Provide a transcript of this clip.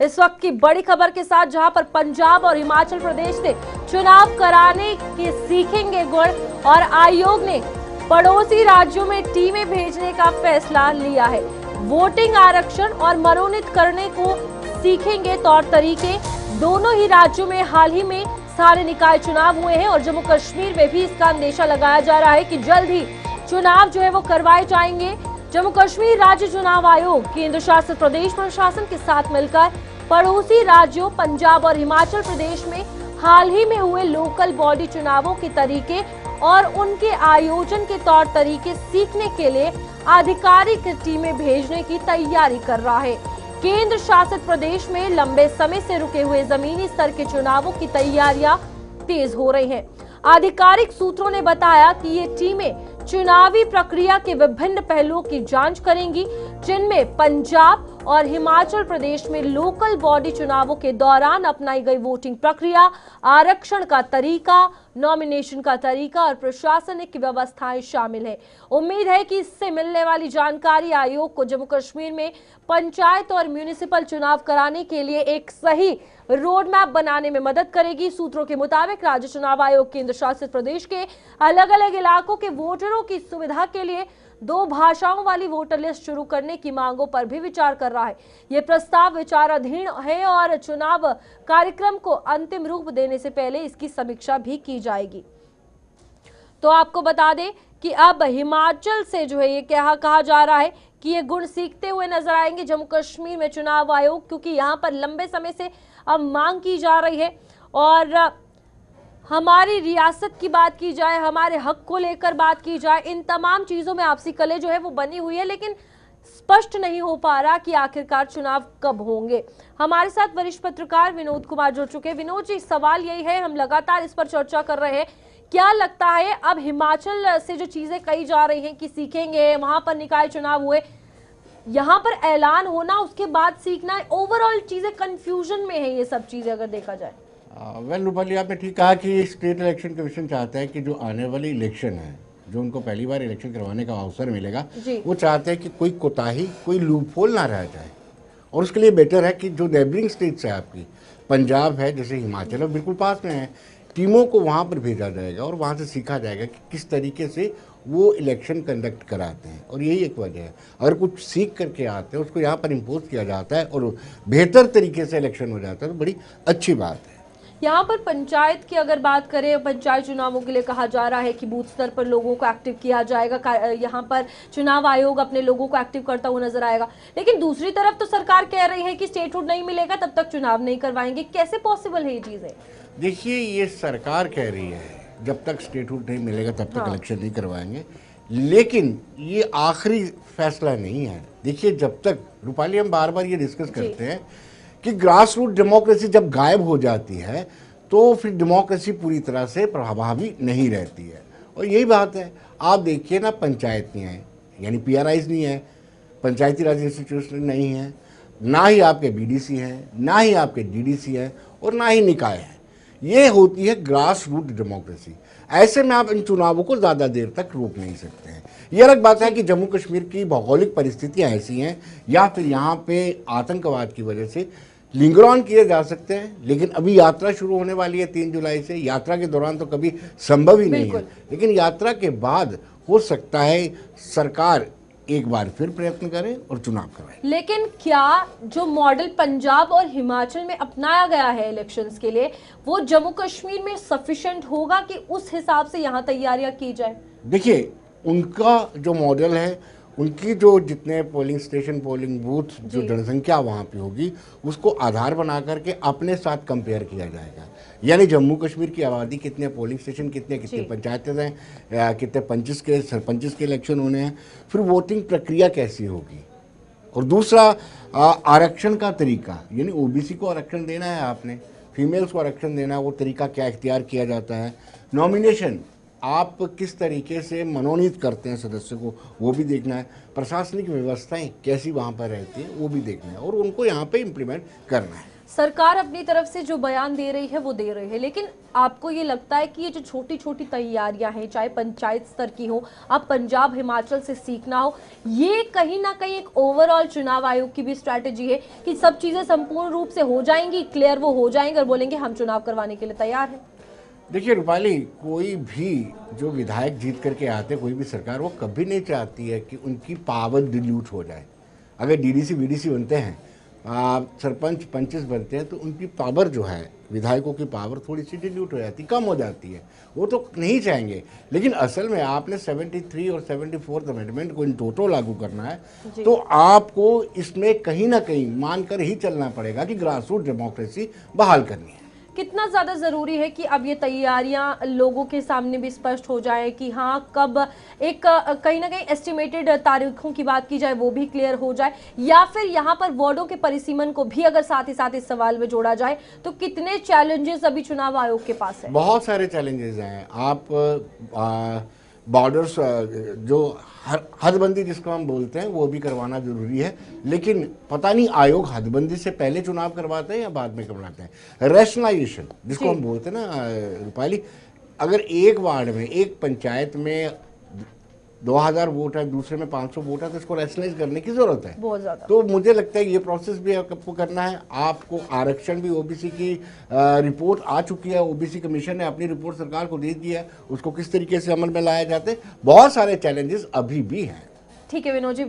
इस वक्त की बड़ी खबर के साथ, जहां पर पंजाब और हिमाचल प्रदेश से चुनाव कराने के सीखेंगे गुण और आयोग ने पड़ोसी राज्यों में टीमें भेजने का फैसला लिया है। वोटिंग, आरक्षण और मनोनीत करने को सीखेंगे तौर तरीके। दोनों ही राज्यों में हाल ही में स्थानीय निकाय चुनाव हुए हैं और जम्मू कश्मीर में भी इसका अंदेशा लगाया जा रहा है कि जल्द ही चुनाव जो है वो करवाए जाएंगे। जम्मू कश्मीर राज्य चुनाव आयोग केंद्र शासित प्रदेश प्रशासन के साथ मिलकर पड़ोसी राज्यों पंजाब और हिमाचल प्रदेश में हाल ही में हुए लोकल बॉडी चुनावों के तरीके और उनके आयोजन के तौर तरीके सीखने के लिए आधिकारिक टीमें भेजने की तैयारी कर रहा है। केंद्र शासित प्रदेश में लंबे समय से रुके हुए जमीनी स्तर के चुनावों की तैयारियां तेज हो रही हैं। आधिकारिक सूत्रों ने बताया कि ये टीमें चुनावी प्रक्रिया के विभिन्न पहलुओं की जांच करेंगी, जिनमें पंजाब और हिमाचल प्रदेश में लोकल बॉडी चुनावों के दौरान अपनाई गई वोटिंग प्रक्रिया, आरक्षण का तरीका, नॉमिनेशन का तरीका और प्रशासनिक व्यवस्थाएं शामिल है। उम्मीद है कि इससे मिलने वाली जानकारी आयोग को जम्मू कश्मीर में पंचायत और म्यूनिसिपल चुनाव कराने के लिए एक सही रोड मैप बनाने में मदद करेगी। सूत्रों के मुताबिक राज्य चुनाव आयोग केंद्र शासित प्रदेश के अलग अलग इलाकों के वोटरों की सुविधा के लिए 2 भाषाओं वाली वोटर लिस्ट शुरू करने की मांगों पर भी विचार कर रहा है। ये प्रस्ताव विचाराधीन है और चुनाव कार्यक्रम को अंतिम रूप देने से पहले इसकी समीक्षा भी की जाएगी। तो आपको बता दें कि अब हिमाचल से जो है ये कहा जा रहा है कि ये गुण सीखते हुए नजर आएंगे जम्मू कश्मीर में चुनाव आयोग, क्योंकि यहाँ पर लंबे समय से अब मांग की जा रही है। और हमारी रियासत की बात की जाए, हमारे हक को लेकर बात की जाए, इन तमाम चीजों में आपसी कलह जो है वो बनी हुई है, लेकिन स्पष्ट नहीं हो पा रहा कि आखिरकार चुनाव कब होंगे। हमारे साथ वरिष्ठ पत्रकार विनोद कुमार जुड़ चुके हैं। विनोद जी, सवाल यही है, हम लगातार इस पर चर्चा कर रहे हैं, क्या लगता है अब हिमाचल से जो चीजें कही जा रही हैं कि सीखेंगे, वहां पर निकाय चुनाव हुए, यहाँ पर ऐलान होना, उसके बाद सीखना, ओवरऑल चीजें कंफ्यूजन में है ये सब चीजें अगर देखा जाए? वेल रूपाली, आपने ठीक कहा कि स्टेट इलेक्शन कमीशन चाहता है कि जो आने वाली इलेक्शन है, जो उनको पहली बार इलेक्शन करवाने का अवसर मिलेगा, वो चाहते हैं कि कोई कोताही, कोई लूपहोल ना रह जाए। और उसके लिए बेटर है कि जो नेबरिंग स्टेट्स है आपकी, पंजाब है, जैसे हिमाचल है, बिल्कुल पास में है, टीमों को वहाँ पर भेजा जाएगा और वहाँ से सीखा जाएगा कि किस तरीके से वो इलेक्शन कंडक्ट कराते हैं। और यही एक वजह है, अगर कुछ सीख करके आते हैं उसको यहाँ पर इम्पोज किया जाता है और बेहतर तरीके से इलेक्शन हो जाता है, तो बड़ी अच्छी बात है। यहाँ पर पंचायत की अगर बात करें, पंचायत चुनावों के लिए कहा जा रहा है कि बूथ स्तर पर लोगों को एक्टिव किया जाएगा, यहाँ पर चुनाव आयोग अपने लोगों को एक्टिव करता हुआ नजर आएगा। लेकिन दूसरी तरफ तो सरकार कह रही है कि स्टेटहुड नहीं मिलेगा तब तक चुनाव नहीं करवाएंगे। कैसे पॉसिबल है ये चीजें? देखिए, ये सरकार कह रही है जब तक स्टेटहुड नहीं मिलेगा तब तक इलेक्शन नहीं करवाएंगे, लेकिन ये आखिरी फैसला नहीं है। देखिए, जब तक रूपाली, हम बार बार ये डिस्कस करते हैं कि ग्रास रूट डेमोक्रेसी जब गायब हो जाती है तो फिर डेमोक्रेसी पूरी तरह से प्रभावी नहीं रहती है। और यही बात है, आप देखिए ना, पंचायत नहीं है, यानी PRIs नहीं है, पंचायती राज इंस्टीट्यूशन नहीं है, ना ही आपके BDC हैं, ना ही आपके DDC हैं और ना ही निकाय है। ये होती है ग्रास रूट डेमोक्रेसी। ऐसे में आप इन चुनावों को ज़्यादा देर तक रोक नहीं सकते हैं। ये अलग बात है कि जम्मू कश्मीर की भौगोलिक परिस्थितियाँ ऐसी हैं या फिर यहाँ पे आतंकवाद की वजह से लिंगर ऑन किए जा सकते हैं, लेकिन अभी यात्रा शुरू होने वाली है 3 जुलाई से। यात्रा के दौरान तो कभी संभव ही नहीं है, लेकिन यात्रा के बाद हो सकता है सरकार एक बार फिर प्रयत्न करें और चुनाव कराएं। लेकिन क्या जो मॉडल पंजाब और हिमाचल में अपनाया गया है इलेक्शंस के लिए, वो जम्मू कश्मीर में सफिशिएंट होगा कि उस हिसाब से यहाँ तैयारियां की जाए? देखिए, उनका जो मॉडल है, उनकी जो जितने पोलिंग स्टेशन, पोलिंग बूथ, जो जनसंख्या वहाँ पे होगी, उसको आधार बना करके अपने साथ कंपेयर किया जाएगा। यानी जम्मू कश्मीर की आबादी, कितने पोलिंग स्टेशन, कितने पंचायतें हैं, कितने पंचेस के, सरपंचेस के इलेक्शन होने हैं, फिर वोटिंग प्रक्रिया कैसी होगी, और दूसरा आरक्षण का तरीका, यानी OBC को आरक्षण देना है आपने, फीमेल्स को आरक्षण देना है, वो तरीका क्या इख्तियार किया जाता है, नॉमिनेशन आप किस तरीके से मनोनीत करते हैं सदस्य को, वो भी देखना है। प्रशासनिक व्यवस्थाएं कैसी वहाँ पर रहती हैं, वो भी देखना है और उनको यहाँ पे इम्प्लीमेंट करना है। सरकार अपनी तरफ से जो बयान दे रही है वो दे रही है, लेकिन आपको ये लगता है कि ये जो छोटी छोटी तैयारियां हैं, चाहे पंचायत स्तर की हो, अब पंजाब हिमाचल से सीखना हो, ये कहीं ना कहीं एक ओवरऑल चुनाव आयोग की भी स्ट्रैटेजी है कि सब चीजें संपूर्ण रूप से हो जाएंगी, क्लियर वो हो जाएंगे और बोलेंगे हम चुनाव करवाने के लिए तैयार हैं? देखिए रूपाली, कोई भी जो विधायक जीत करके आते, कोई भी सरकार, वो कभी नहीं चाहती है कि उनकी पावर डिल्यूट हो जाए। अगर डीडीसी वीडीसी बनते हैं, सरपंच पंचिस बनते हैं, तो उनकी पावर जो है, विधायकों की पावर थोड़ी सी डिल्यूट हो जाती, कम हो जाती है। वो तो नहीं चाहेंगे, लेकिन असल में आपने 73 और 74th अमेंडमेंट को इन टोटो लागू करना है, तो आपको इसमें कहीं ना कहीं मानकर ही चलना पड़ेगा कि ग्रास रूट डेमोक्रेसी बहाल करनी है। कितना ज़्यादा ज़रूरी है कि अब ये तैयारियां लोगों के सामने भी स्पष्ट हो जाए कि हाँ कब एक कहीं ना कहीं एस्टिमेटेड तारीखों की बात की जाए वो भी क्लियर हो जाए, या फिर यहाँ पर वार्डों के परिसीमन को भी अगर साथ ही साथ इस सवाल में जोड़ा जाए तो कितने चैलेंजेस अभी चुनाव आयोग के पास है? बहुत सारे चैलेंजेस हैं। आप बॉर्डर्स जो हदबंदी जिसको हम बोलते हैं, वो भी करवाना जरूरी है, लेकिन पता नहीं आयोग हदबंदी से पहले चुनाव करवाते हैं या बाद में करवाते हैं। रैशनलाइजेशन जिसको हम बोलते हैं ना रूपाली, अगर एक वार्ड में, एक पंचायत में 2000 वोट है, दूसरे में 500 वोट है, तो इसको रैशनलाइज करने की जरूरत है बहुत ज्यादा। तो मुझे लगता है ये प्रोसेस भी आपको करना है। आपको आरक्षण भी, ओबीसी की रिपोर्ट आ चुकी है, ओबीसी कमीशन ने अपनी रिपोर्ट सरकार को दे दी है, उसको किस तरीके से अमल में लाया जाते, बहुत सारे चैलेंजेस अभी भी हैं। ठीक है विनोद जी।